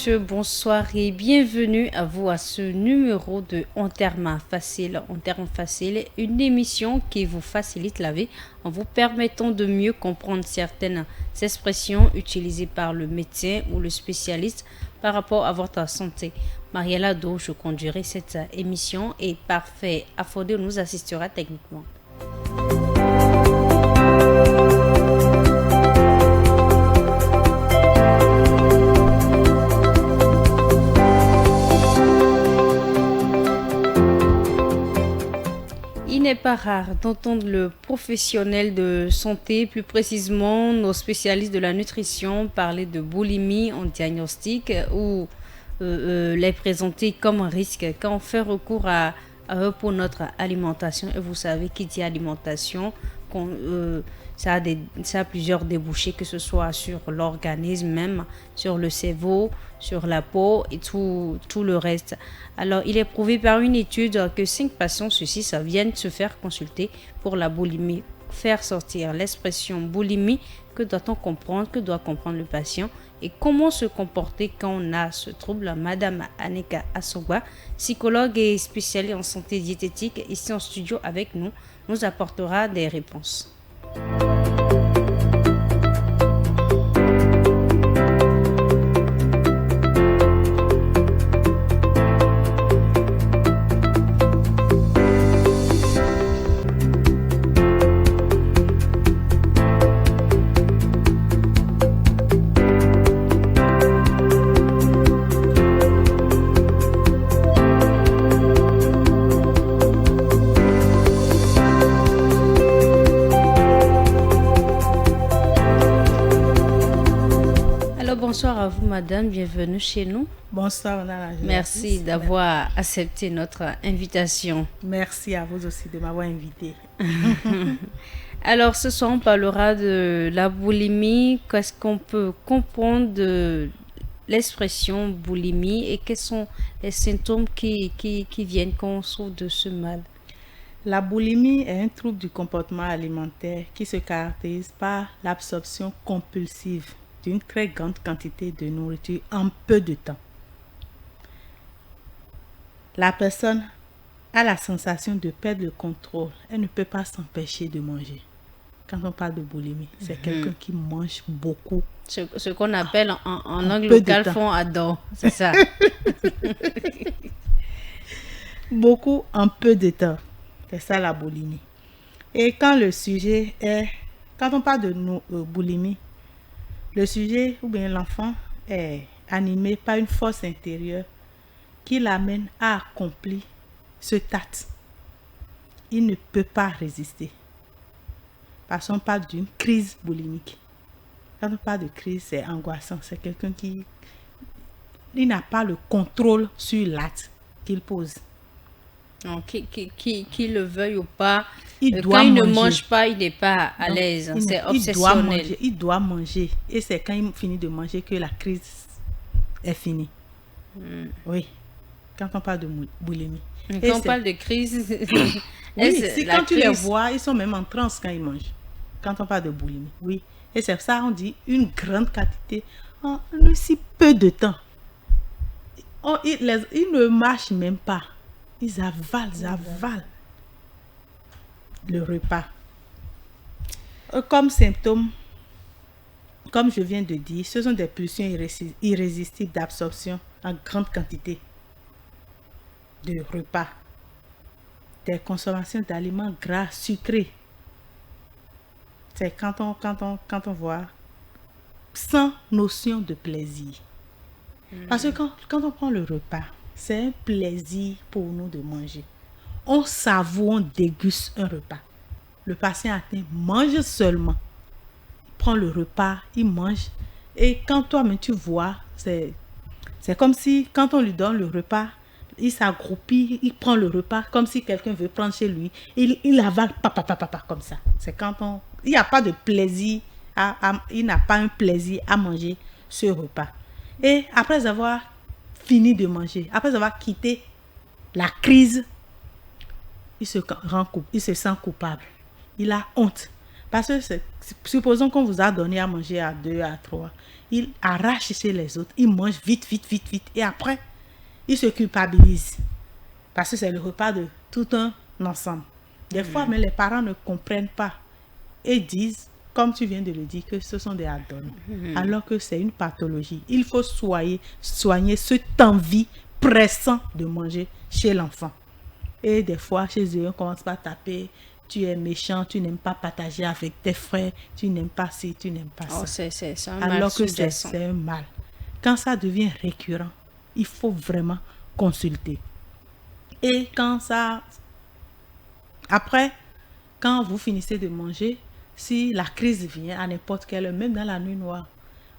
messieurs, bonsoir et bienvenue à vous à ce numéro de En termes faciles. En termes faciles, une émission qui vous facilite la vie en vous permettant de mieux comprendre certaines expressions utilisées par le médecin ou le spécialiste par rapport à votre santé. Mariela Do, je conduirai cette émission et Parfait Afodé nous assistera techniquement. Il n'est pas rare d'entendre le professionnel de santé, plus précisément nos spécialistes de la nutrition, parler de boulimie en diagnostic ou les présenter comme un risque quand on fait recours à eux pour notre alimentation. Et vous savez qui dit alimentation, ça a plusieurs débouchés, que ce soit sur l'organisme même, sur le cerveau, sur la peau et tout le reste. Alors, il est prouvé par une étude que 5 patients sur 6 viennent se faire consulter pour la boulimie. Faire sortir l'expression boulimie, que doit-on comprendre, que doit comprendre le patient et comment se comporter quand on a ce trouble. Madame Aneka Asogba, psychologue et spécialiste en santé diététique, ici en studio avec nous, nous apportera des réponses. Bonsoir à vous, madame. Bienvenue chez nous. Bonsoir, madame. Merci d'avoir accepté notre invitation. Merci à vous aussi de m'avoir invité. Alors, ce soir, on parlera de la boulimie. Qu'est-ce qu'on peut comprendre de l'expression boulimie et quels sont les symptômes qui viennent quand on souffre de ce mal? La boulimie est un trouble du comportement alimentaire qui se caractérise par l'absorption compulsive d'une très grande quantité de nourriture en peu de temps. La personne a la sensation de perdre le contrôle. Elle ne peut pas s'empêcher de manger. Quand on parle de boulimie, c'est quelqu'un qui mange beaucoup. Ce qu'on appelle en langue locale fond adore, c'est ça. Beaucoup en peu de temps. C'est ça la boulimie. Et quand on parle de boulimie, le sujet ou bien l'enfant est animé par une force intérieure qui l'amène à accomplir ce acte. Il ne peut pas résister. Parce qu'on parle d'une crise boulimique. Quand on parle de crise, c'est angoissant. C'est quelqu'un qui n'a pas le contrôle sur l'acte qu'il pose. Non, qu'il le veuille ou pas, quand il ne mange pas, il n'est pas à l'aise. C'est obsessionnel. Il doit manger. Et c'est quand il finit de manger que la crise est finie. Oui. Quand on parle de boulimie. Quand on parle de crise... oui, quand tu les vois, ils sont même en transe quand ils mangent. Quand on parle de boulimie, oui. Et c'est ça, on dit une grande quantité en aussi peu de temps. Ils ne marchent même pas. Ils avalent le repas. Comme symptômes, comme je viens de dire, ce sont des pulsions irrésistibles d'absorption en grande quantité de repas, des consommations d'aliments gras, sucrés. C'est quand on voit sans notion de plaisir. Parce que quand on prend le repas, c'est un plaisir pour nous de manger. On savoure, on déguste un repas. Le patient atteint mange seulement. Il prend le repas, il mange. Et quand toi-même tu vois, c'est comme si quand on lui donne le repas, il s'agroupit, il prend le repas comme si quelqu'un veut prendre chez lui. Il avale comme ça. C'est quand il n'y a pas de plaisir, il n'a pas un plaisir à manger ce repas. Et après avoir fini de manger, après avoir quitté la crise, il se sent coupable. Il a honte. Parce que supposons qu'on vous a donné à manger à 2, à 3. Il arrache chez les autres. Il mange vite, vite, vite, vite. Et après, il se culpabilise. Parce que c'est le repas de tout un ensemble. Des fois, mais les parents ne comprennent pas. Et disent, comme tu viens de le dire, que ce sont des add-ons. Alors que c'est une pathologie. Il faut soigner cette envie pressante de manger chez l'enfant. Et des fois, chez eux, on commence par taper. Tu es méchant, tu n'aimes pas partager avec tes frères, tu n'aimes pas ci, tu n'aimes pas ça. C'est un alors mal que c'est un mal. Quand ça devient récurrent, il faut vraiment consulter. Et quand ça... Après, quand vous finissez de manger, si la crise vient à n'importe quelle heure, même dans la nuit noire,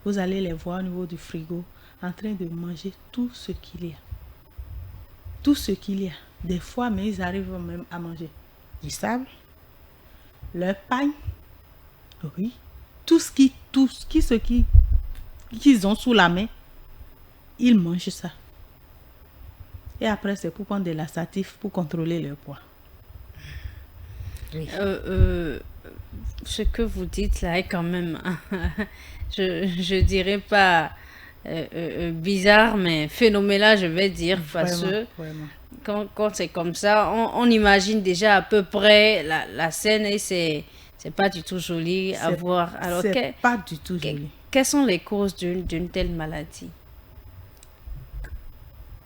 vous allez les voir au niveau du frigo en train de manger tout ce qu'il y a. Tout ce qu'il y a. Des fois, mais ils arrivent même à manger du sable, leur paille, oui, tout ce qu'ils ont sous la main, ils mangent ça. Et après, c'est pour prendre des laxatifs pour contrôler leur poids. Oui. Ce que vous dites là est quand même, je dirais pas bizarre, mais phénoménal, je vais dire, parce que quand c'est comme ça, on imagine déjà à peu près la scène et c'est pas du tout joli à voir. Alors, c'est pas du tout joli. Quelles sont les causes d'une telle maladie?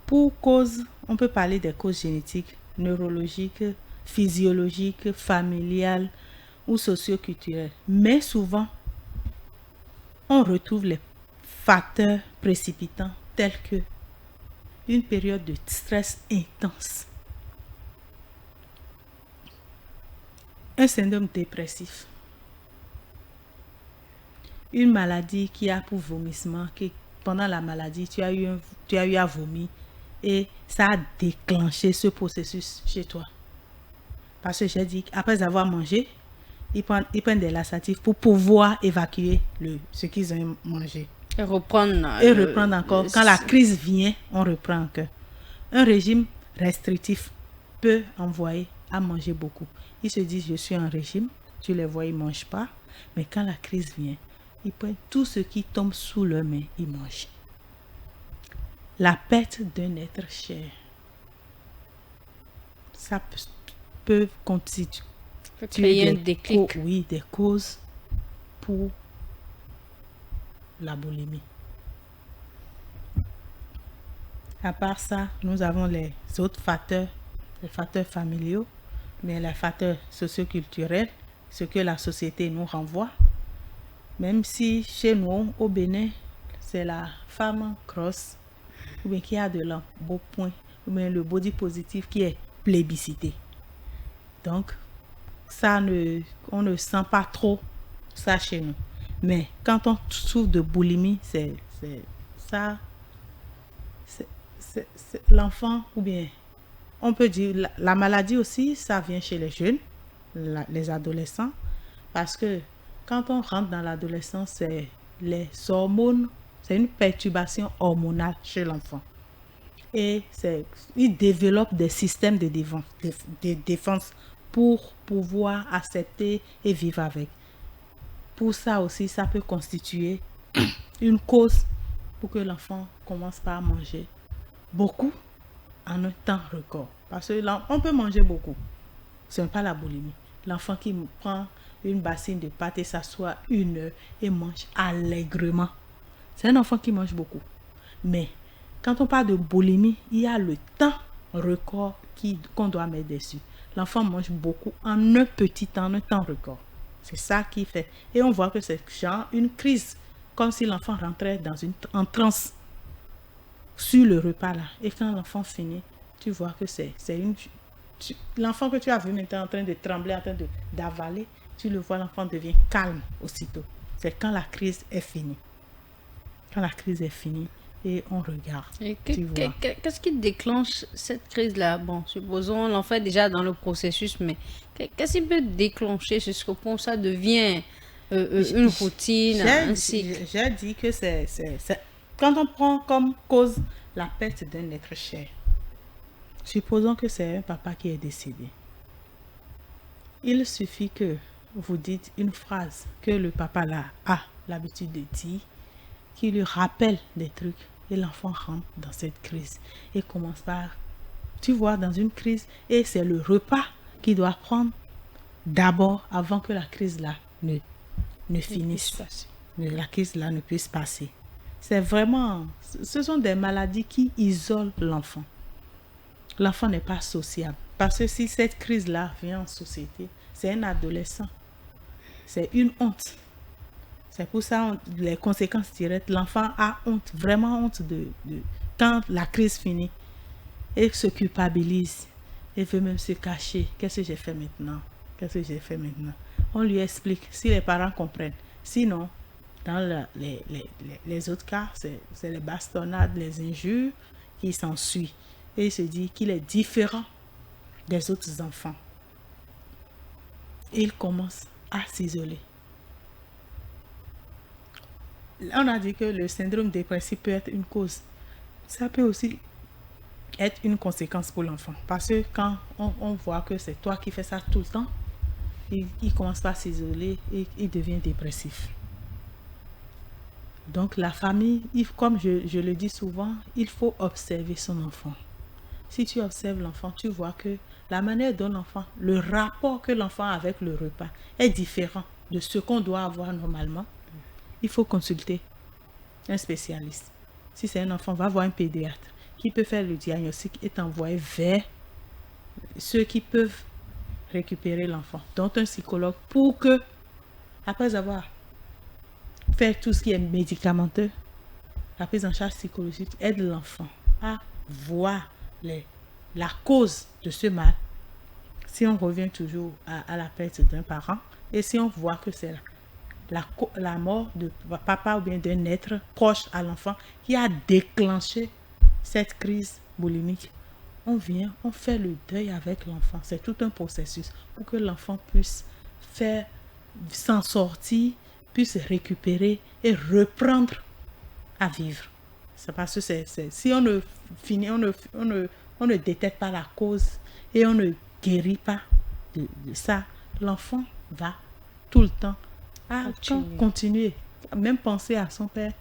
Pour cause, on peut parler des causes génétiques, neurologiques, physiologiques, familiales ou socio-culturelles. Mais souvent, on retrouve les facteurs précipitants tels que une période de stress intense, un syndrome dépressif, une maladie qui a pour vomissement, que pendant la maladie, tu as eu à vomir et ça a déclenché ce processus chez toi. Parce que j'ai dit qu'après avoir mangé, ils prennent des laxatifs pour pouvoir évacuer ce qu'ils ont mangé. Et reprendre encore. Quand la crise vient, on reprend encore. Un régime restrictif peut envoyer à manger beaucoup. Ils se disent, je suis en régime, tu les vois, ils ne mangent pas. Mais quand la crise vient, ils prennent tout ce qui tombe sous leurs mains, ils mangent. La perte d'un être cher, ça peut constituer créer un déclic. Oui, des causes pour la boulimie. À part ça, nous avons les autres facteurs, les facteurs familiaux, mais les facteurs socioculturels, ce que la société nous renvoie. Même si chez nous, au Bénin, c'est la femme grosse, ou bien qui a de l'embonpoint, ou bien le body positif qui est plébiscité. Donc, on ne sent pas trop ça chez nous. Mais quand on souffre de boulimie, c'est l'enfant, ou bien on peut dire la maladie aussi, ça vient chez les jeunes, les adolescents, parce que quand on rentre dans l'adolescence, c'est les hormones, c'est une perturbation hormonale chez l'enfant. Et il développe des systèmes de défense pour pouvoir accepter et vivre avec. Pour ça aussi, ça peut constituer une cause pour que l'enfant commence par manger beaucoup en un temps record. Parce qu'on peut manger beaucoup. Ce n'est pas la boulimie. L'enfant qui prend une bassine de pâtes et s'assoit 1 heure et mange allègrement. C'est un enfant qui mange beaucoup. Mais quand on parle de boulimie, il y a le temps record qu'on doit mettre dessus. L'enfant mange beaucoup en un petit temps, en un temps record. C'est ça qui fait. Et on voit que c'est genre une crise, comme si l'enfant rentrait en transe sur le repas là. Et quand l'enfant finit, tu vois que l'enfant que tu as vu maintenant en train de trembler, en train d'avaler, tu le vois, l'enfant devient calme aussitôt. C'est quand la crise est finie. Quand la crise est finie, et on regarde. Qu'est-ce qui déclenche cette crise-là? Bon, supposons l'enfant est déjà dans le processus, mais qu'est-ce qui peut déclencher jusqu'au point où ça devient une routine, un cycle? J'ai dit que c'est quand on prend comme cause la perte d'un être cher. Supposons que c'est un papa qui est décédé. Il suffit que vous dites une phrase que le papa là a l'habitude de dire, qui lui rappelle des trucs, et l'enfant rentre dans cette crise et commence par, tu vois, dans une crise, et c'est le repas qu'il doit prendre d'abord avant que la crise là ne finisse, la crise là ne puisse passer. C'est vraiment, ce sont des maladies qui isolent l'enfant. L'enfant n'est pas sociable. Parce que si cette crise-là vient en société, c'est un adolescent. C'est une honte. C'est pour ça, les conséquences directes, l'enfant a honte, vraiment honte de quand la crise finit. Il se culpabilise. Il veut même se cacher. Qu'est-ce que j'ai fait maintenant? Qu'est-ce que j'ai fait maintenant? On lui explique, si les parents comprennent. Sinon, dans les autres cas, c'est les bastonnades, les injures qui s'ensuivent. Et il se dit qu'il est différent des autres enfants. Et il commence à s'isoler. On a dit que le syndrome dépressif peut être une cause. Ça peut aussi être une conséquence pour l'enfant. Parce que quand on voit que c'est toi qui fais ça tout le temps, il commence à s'isoler et il devient dépressif. Donc la famille, comme je le dis souvent, il faut observer son enfant. Si tu observes l'enfant, tu vois que la manière dont l'enfant, le rapport que l'enfant a avec le repas est différent de ce qu'on doit avoir normalement. Il faut consulter un spécialiste. Si c'est un enfant, va voir un pédiatre qui peut faire le diagnostic et t'envoyer vers ceux qui peuvent récupérer l'enfant, dont un psychologue, pour que, après avoir fait tout ce qui est médicamenteux, la prise en charge psychologique aide l'enfant à voir la cause de ce mal. Si on revient toujours à la perte d'un parent, et si on voit que c'est la mort de papa ou bien d'un être proche à l'enfant qui a déclenché cette crise boulimique, on vient, on fait le deuil avec l'enfant. C'est tout un processus pour que l'enfant puisse s'en sortir, puisse récupérer et reprendre à vivre. C'est parce que si on ne finit, on ne détecte pas la cause et on ne guérit pas de ça, l'enfant va tout le temps continuer. Même penser à son père,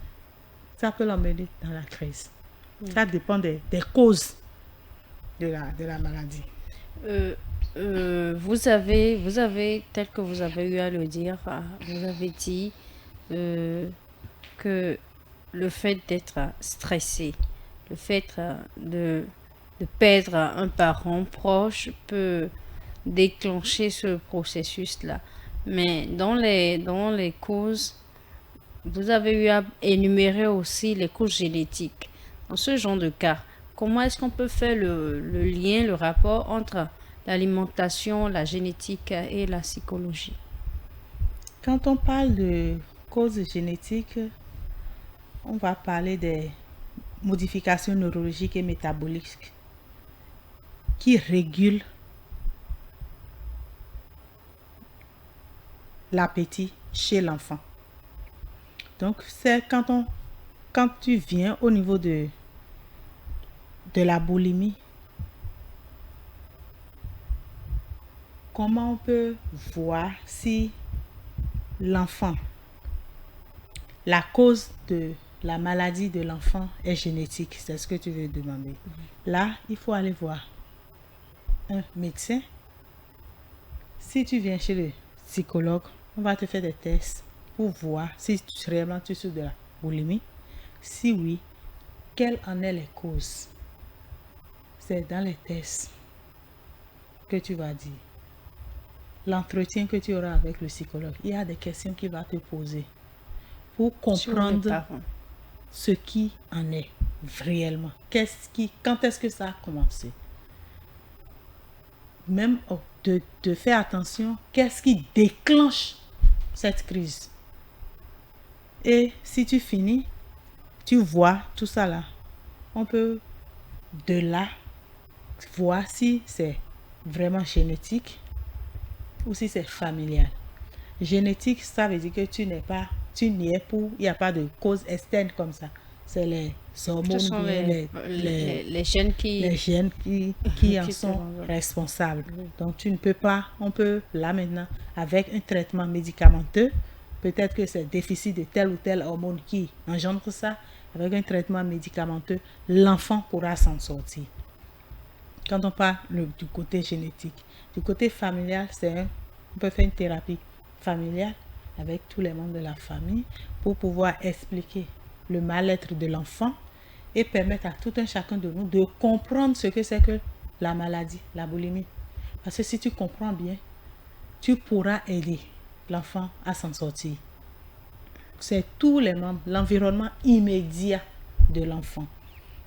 ça peut l'emmener dans la crise. Ça dépend des causes de la maladie. Vous avez, tel que vous avez eu à le dire, vous avez dit que le fait d'être stressé, le fait de perdre un parent proche peut déclencher ce processus-là. Mais dans les causes, vous avez eu à énumérer aussi les causes génétiques. Dans ce genre de cas, comment est-ce qu'on peut faire le lien, le rapport entre l'alimentation, la génétique et la psychologie? Quand on parle de causes génétiques, on va parler des modifications neurologiques et métaboliques qui régulent l'appétit chez l'enfant. Donc, c'est quand tu viens au niveau de la boulimie, comment on peut voir si l'enfant, la cause de la maladie de l'enfant est génétique? C'est ce que tu veux demander. Là, il faut aller voir un médecin. Si tu viens chez le psychologue, on va te faire des tests pour voir si réellement tu souffres de la boulimie. Si oui, quelles en est les causes? C'est dans les tests que tu vas dire. L'entretien que tu auras avec le psychologue, il y a des questions qu'il va te poser pour comprendre ce qui en est réellement. Quand est-ce que ça a commencé? Même de faire attention, qu'est-ce qui déclenche cette crise? Et si tu finis, tu vois tout ça là, on peut de là voir si c'est vraiment génétique ou si c'est familial. Génétique, ça veut dire que tu n'y es pour, il n'y a pas de cause externe comme ça. c'est les hormones, Ce sont les gènes les gènes qui en sont responsables. Donc tu ne peux pas, on peut là maintenant, avec un traitement médicamenteux, peut-être que c'est le déficit de telle ou telle hormone qui engendre ça, avec un traitement médicamenteux, l'enfant pourra s'en sortir. Quand on parle du côté génétique, du côté familial, on peut faire une thérapie familiale avec tous les membres de la famille pour pouvoir expliquer le mal-être de l'enfant et permettre à tout un chacun de nous de comprendre ce que c'est que la maladie, la boulimie. Parce que si tu comprends bien, tu pourras aider l'enfant à s'en sortir. C'est tous les membres, l'environnement immédiat de l'enfant.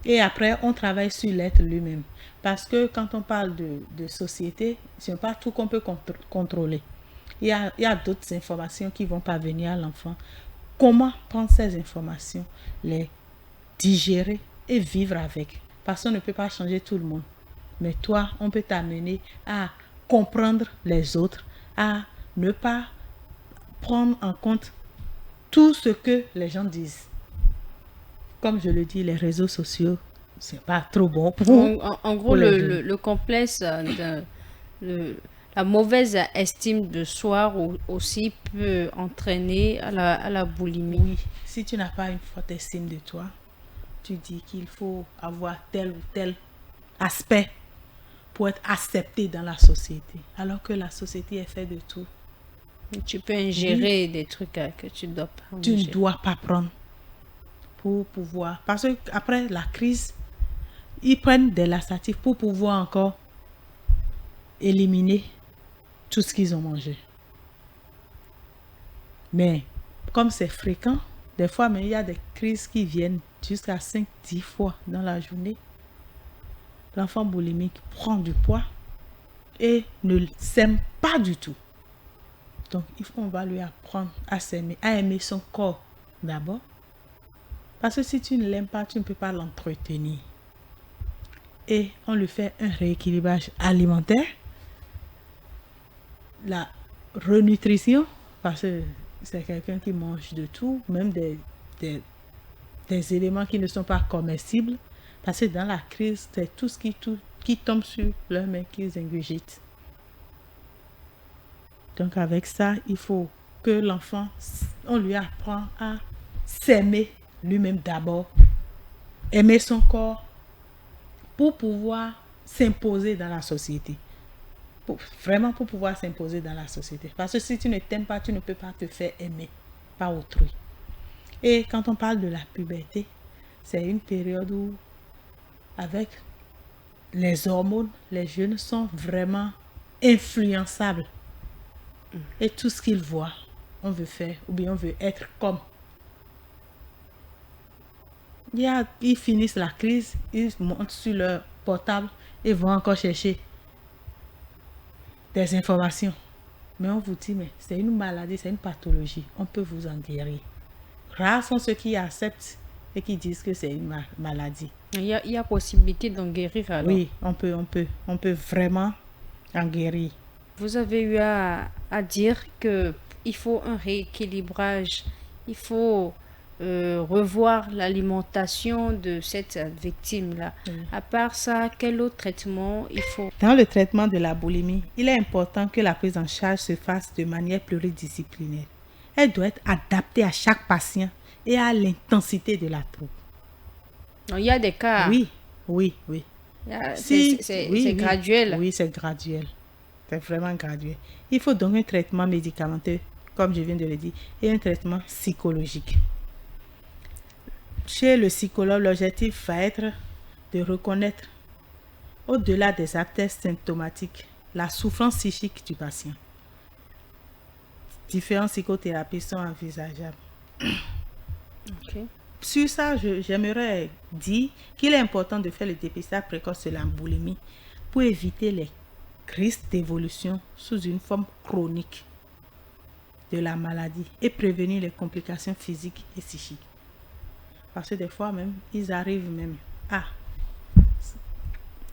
Et après, on travaille sur l'être lui-même. Parce que quand on parle de société, ce n'est pas tout qu'on peut contrôler. Il y a d'autres informations qui vont parvenir à l'enfant. Comment prendre ces informations, les digérer et vivre avec. Parce qu'on ne peut pas changer tout le monde. Mais toi, on peut t'amener à comprendre les autres, à ne pas prendre en compte tout ce que les gens disent. Comme je le dis, les réseaux sociaux, c'est pas trop bon pour... En gros, le complexe, la mauvaise estime de soi aussi peut entraîner à la boulimie. Oui, si tu n'as pas une forte estime de toi, tu dis qu'il faut avoir tel ou tel aspect pour être accepté dans la société, alors que la société est faite de tout. Tu peux ingérer des trucs que tu ne dois pas manger. Tu ne dois pas prendre pour pouvoir... Parce qu'après la crise, ils prennent des laxatifs pour pouvoir encore éliminer tout ce qu'ils ont mangé. Mais comme c'est fréquent, des fois, mais il y a des crises qui viennent jusqu'à 5-10 fois dans la journée. L'enfant boulimique prend du poids et ne s'aime pas du tout. Donc, on va lui apprendre à s'aimer, à aimer son corps d'abord. Parce que si tu ne l'aimes pas, tu ne peux pas l'entretenir. Et on lui fait un rééquilibrage alimentaire. La renutrition, parce que c'est quelqu'un qui mange de tout, même des éléments qui ne sont pas comestibles. Parce que dans la crise, c'est tout ce qui tombe sur leurs mains qu'ils ingurgitent. Donc avec ça, il faut que l'enfant, on lui apprend à s'aimer lui-même d'abord, aimer son corps pour pouvoir s'imposer dans la société. Vraiment pour pouvoir s'imposer dans la société. Parce que si tu ne t'aimes pas, tu ne peux pas te faire aimer par autrui. Et quand on parle de la puberté, c'est une période où, avec les hormones, les jeunes sont vraiment influençables. Et tout ce qu'ils voient, on veut faire, ou bien on veut être comme. Ils finissent la crise, ils montent sur leur portable et vont encore chercher des informations. Mais on vous dit, mais c'est une maladie, c'est une pathologie. On peut vous en guérir. Rares sont ceux qui acceptent et qui disent que c'est une maladie. Il y a possibilité d'en guérir alors? Oui, on peut vraiment en guérir. Vous avez eu à dire qu'il faut un rééquilibrage. Il faut revoir l'alimentation de cette victime-là. Oui. À part ça, quel autre traitement il faut? Dans le traitement de la boulimie, il est important que la prise en charge se fasse de manière pluridisciplinaire. Elle doit être adaptée à chaque patient et à l'intensité de la trouble. Il y a des cas. Oui. C'est graduel. Oui, c'est graduel. C'est vraiment graduel. Il faut donc un traitement médicamenteux, comme je viens de le dire, et un traitement psychologique. Chez le psychologue, l'objectif va être de reconnaître, au-delà des actes symptomatiques, la souffrance psychique du patient. Différentes psychothérapies sont envisageables. Okay. Sur ça, j'aimerais dire qu'il est important de faire le dépistage précoce de la boulimie pour éviter les risques d'évolution sous une forme chronique de la maladie et prévenir les complications physiques et psychiques. Parce que des fois même, ils arrivent même à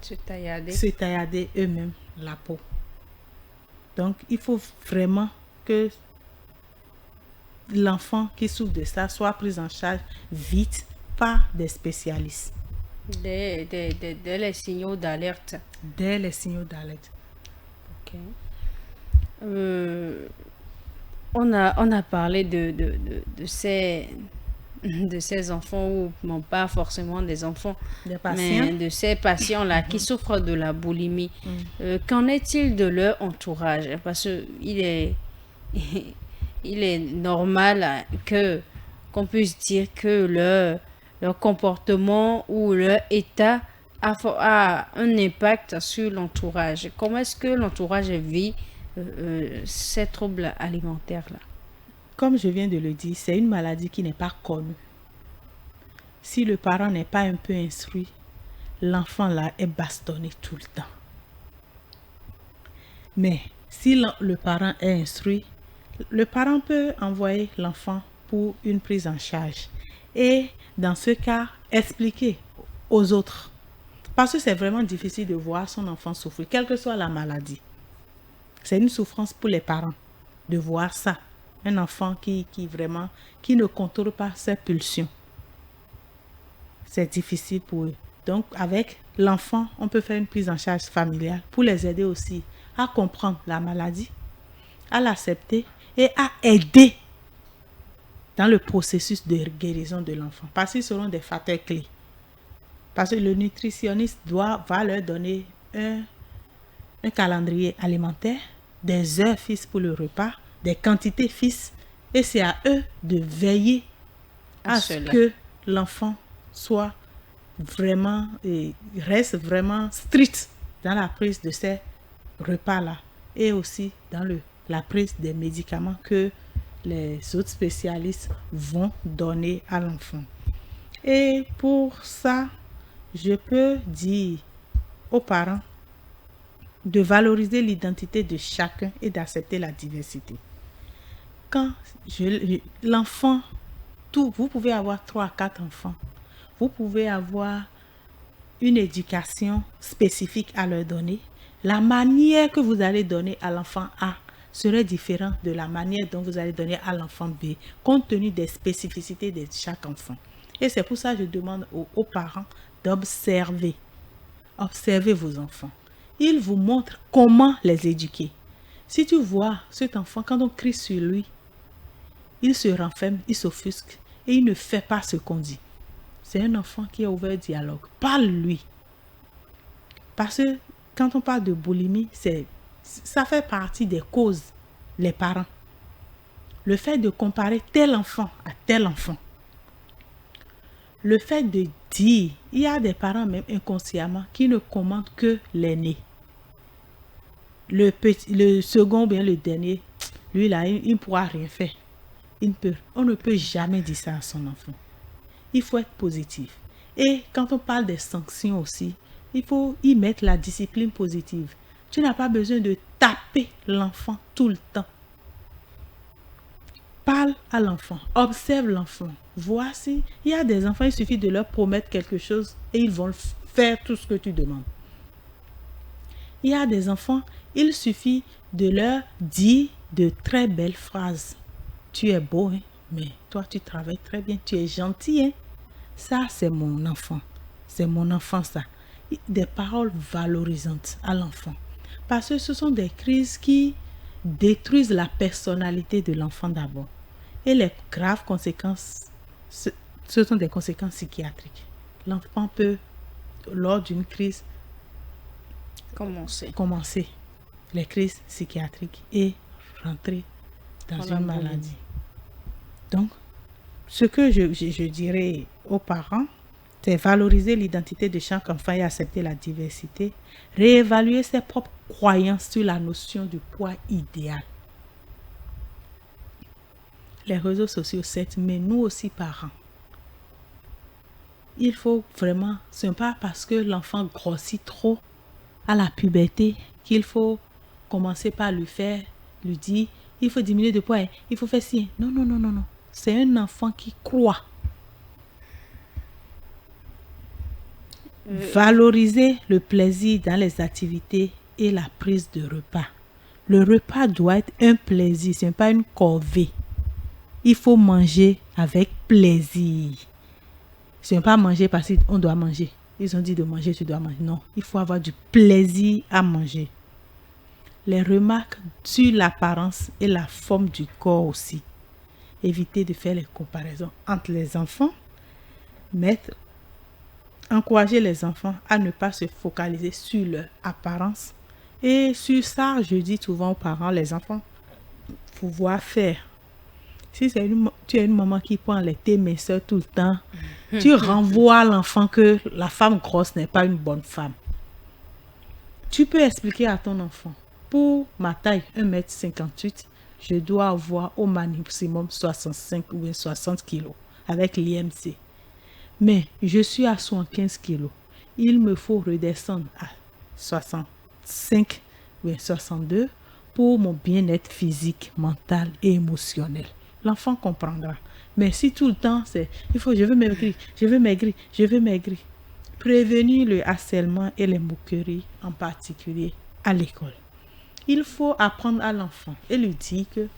se taillader eux-mêmes la peau. Donc, il faut vraiment que l'enfant qui souffre de ça soit pris en charge vite pas des spécialistes. Dès les signaux d'alerte. Dès les signaux d'alerte. Ok. On a parlé de ces enfants, ou non pas forcément des enfants, mais de ces patients-là qui souffrent de la boulimie. Qu'en est-il de leur entourage? Parce qu'il est, il est normal qu'on puisse dire que leur comportement ou leur état a un impact sur l'entourage. Comment est-ce que l'entourage vit ces troubles alimentaires-là? Comme je viens de le dire, c'est une maladie qui n'est pas connue. Si le parent n'est pas un peu instruit, l'enfant là est bastonné tout le temps. Mais si le parent est instruit, le parent peut envoyer l'enfant pour une prise en charge. Et dans ce cas, expliquer aux autres. Parce que c'est vraiment difficile de voir son enfant souffrir, quelle que soit la maladie. C'est une souffrance pour les parents de voir ça. Un enfant qui ne contrôle pas ses pulsions. C'est difficile pour eux. Donc, avec l'enfant, on peut faire une prise en charge familiale pour les aider aussi à comprendre la maladie, à l'accepter et à aider dans le processus de guérison de l'enfant. Parce qu'ils seront des facteurs clés. Parce que le nutritionniste va leur donner un calendrier alimentaire, des heures fixes pour le repas, des quantités fixes, et c'est à eux de veiller à ce que l'enfant soit vraiment et reste vraiment strict dans la prise de ces repas-là et aussi dans la prise des médicaments que les autres spécialistes vont donner à l'enfant. Et pour ça, je peux dire aux parents de valoriser l'identité de chacun et d'accepter la diversité. Quand l'enfant, vous pouvez avoir 3 à 4 enfants, vous pouvez avoir une éducation spécifique à leur donner. La manière que vous allez donner à l'enfant A serait différente de la manière dont vous allez donner à l'enfant B, compte tenu des spécificités de chaque enfant. Et c'est pour ça que je demande aux parents d'observer. Observez vos enfants. Ils vous montrent comment les éduquer. Si tu vois cet enfant, quand on crie sur lui, il se renferme, il s'offusque et il ne fait pas ce qu'on dit. C'est un enfant qui est ouvert au dialogue. Parle-lui. Parce que quand on parle de boulimie, ça fait partie des causes, les parents. Le fait de comparer tel enfant à tel enfant. Le fait de dire, il y a des parents même inconsciemment qui ne commandent que l'aîné. Le second, bien le dernier, lui là, il ne pourra rien faire. On ne peut jamais dire ça à son enfant. Il faut être positif. Et quand on parle des sanctions aussi, il faut y mettre la discipline positive. Tu n'as pas besoin de taper l'enfant tout le temps. Parle à l'enfant, observe l'enfant. Voici, il y a des enfants, il suffit de leur promettre quelque chose et ils vont faire tout ce que tu demandes. Il y a des enfants, il suffit de leur dire de très belles phrases. Tu es beau, hein? Mais toi tu travailles très bien, tu es gentil. Hein? Ça, c'est mon enfant. C'est mon enfant, ça. Des paroles valorisantes à l'enfant. Parce que ce sont des crises qui détruisent la personnalité de l'enfant d'abord. Et les graves conséquences, ce sont des conséquences psychiatriques. L'enfant peut, lors d'une crise, commencer les crises psychiatriques et rentrer dans une maladie. Donc, ce que je dirais aux parents, c'est valoriser l'identité de chaque enfant et accepter la diversité, réévaluer ses propres croyances sur la notion du poids idéal. Les réseaux sociaux, certes, mais nous aussi parents. Il faut vraiment, ce n'est pas parce que l'enfant grossit trop à la puberté qu'il faut commencer par lui dire, il faut diminuer de poids, il faut faire ci. Non. C'est un enfant qui croit. Valoriser le plaisir dans les activités et la prise de repas. Le repas doit être un plaisir, ce n'est pas une corvée. Il faut manger avec plaisir. Ce n'est pas manger parce qu'on doit manger. Ils ont dit de manger, tu dois manger. Non, il faut avoir du plaisir à manger. Les remarques sur l'apparence et la forme du corps aussi. Éviter de faire les comparaisons entre les enfants. Encourager les enfants à ne pas se focaliser sur leur apparence. Et sur ça, je dis souvent aux parents, les enfants, il faut voir faire. Si tu es une maman qui prend les thés minceurs tout le temps, tu renvoies à l'enfant que la femme grosse n'est pas une bonne femme. Tu peux expliquer à ton enfant, pour ma taille 1m58, je dois avoir au maximum 65 ou 60 kilos avec l'IMC. Mais je suis à 75 kilos. Il me faut redescendre à 65 ou 62 pour mon bien-être physique, mental et émotionnel. L'enfant comprendra. Mais si tout le temps, je veux maigrir, je veux maigrir, je veux maigrir. Prévenir le harcèlement et les moqueries, en particulier à l'école. Il faut apprendre à l'enfant et lui dire que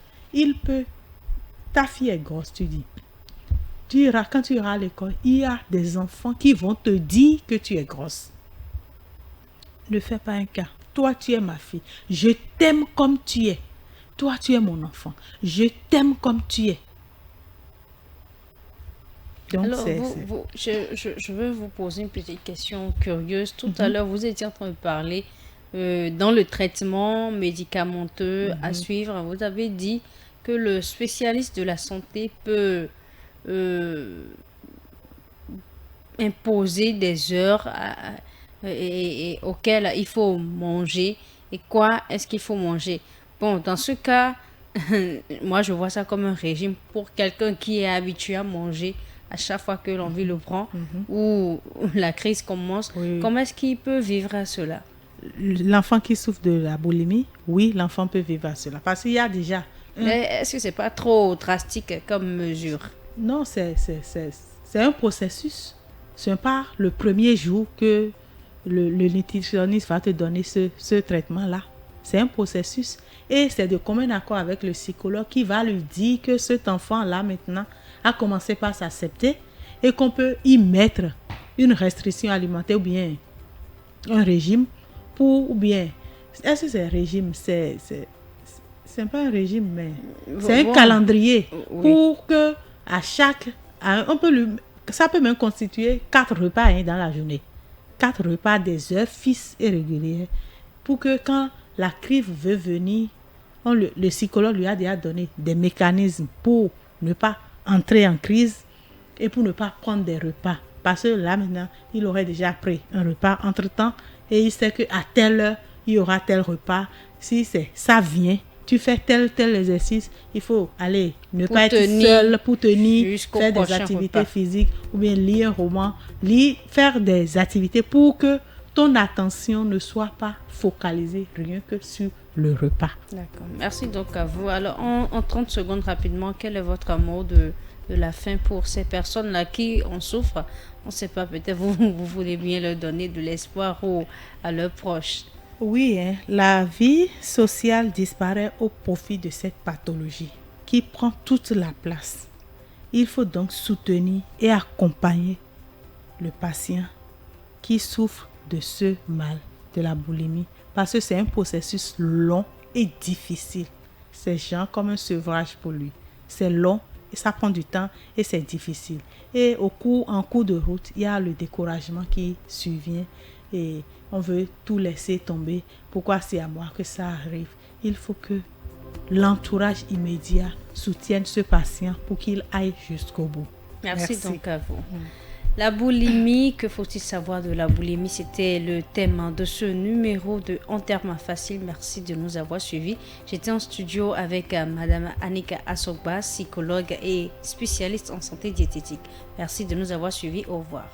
ta fille est grosse, tu dis. Quand tu iras à l'école, il y a des enfants qui vont te dire que tu es grosse. Ne fais pas un cas. Toi, tu es ma fille. Je t'aime comme tu es. Toi, tu es mon enfant. Je t'aime comme tu es. Donc, alors, je veux vous poser une petite question curieuse. Tout à l'heure, vous étiez en train de parler dans le traitement médicamenteux à suivre. Vous avez dit que le spécialiste de la santé peut imposer des heures auxquelles il faut manger. Et quoi est-ce qu'il faut manger? Bon, dans ce cas, moi, je vois ça comme un régime pour quelqu'un qui est habitué à manger à chaque fois que l'envie le prend ou la crise commence. Oui. Comment est-ce qu'il peut vivre à cela? L'enfant qui souffre de la boulimie, oui, l'enfant peut vivre à cela. Parce qu'il y a déjà... Mais est-ce que ce n'est pas trop drastique comme mesure? Non, c'est un processus. Ce n'est pas le premier jour que le nutritionniste va te donner ce traitement-là. C'est un processus. Et c'est de commun accord avec le psychologue qui va lui dire que cet enfant-là, maintenant, a commencé par s'accepter et qu'on peut y mettre une restriction alimentaire ou bien un régime ou bien... Est-ce que c'est un régime? C'est pas un régime, mais c'est un calendrier pour que ça peut même constituer 4 repas dans la journée. 4 repas des heures fixes et régulières pour que quand la crise veut venir, le psychologue lui a déjà donné des mécanismes pour ne pas entrer en crise et pour ne pas prendre des repas. Parce que là maintenant, il aurait déjà pris un repas entre-temps et il sait qu'à telle heure, il y aura tel repas. Si ça vient, tu fais tel exercice, il faut aller, ne pas être seul pour tenir, faire des activités physiques ou bien lire un roman, faire des activités pour que ton attention ne soit pas focalisée rien que sur le repas. D'accord. Merci donc à vous. Alors, en 30 secondes rapidement, quel est votre mot de la fin pour ces personnes-là qui en souffrent? On ne sait pas, peut-être vous voulez bien leur donner de l'espoir à leurs proches. Oui, la vie sociale disparaît au profit de cette pathologie qui prend toute la place. Il faut donc soutenir et accompagner le patient qui souffre de ce mal, de la boulimie, parce que c'est un processus long et difficile. C'est genre comme un sevrage pour lui. C'est long et ça prend du temps et c'est difficile. Et en cours de route, il y a le découragement qui survient et on veut tout laisser tomber. Pourquoi c'est à moi que ça arrive? Il faut que l'entourage immédiat soutienne ce patient pour qu'il aille jusqu'au bout. Merci donc à vous. La boulimie, que faut-il savoir de la boulimie? C'était le thème de ce numéro de En termes faciles. Merci de nous avoir suivis. J'étais en studio avec Madame Annika Assogba, psychologue et spécialiste en santé diététique. Merci de nous avoir suivis. Au revoir.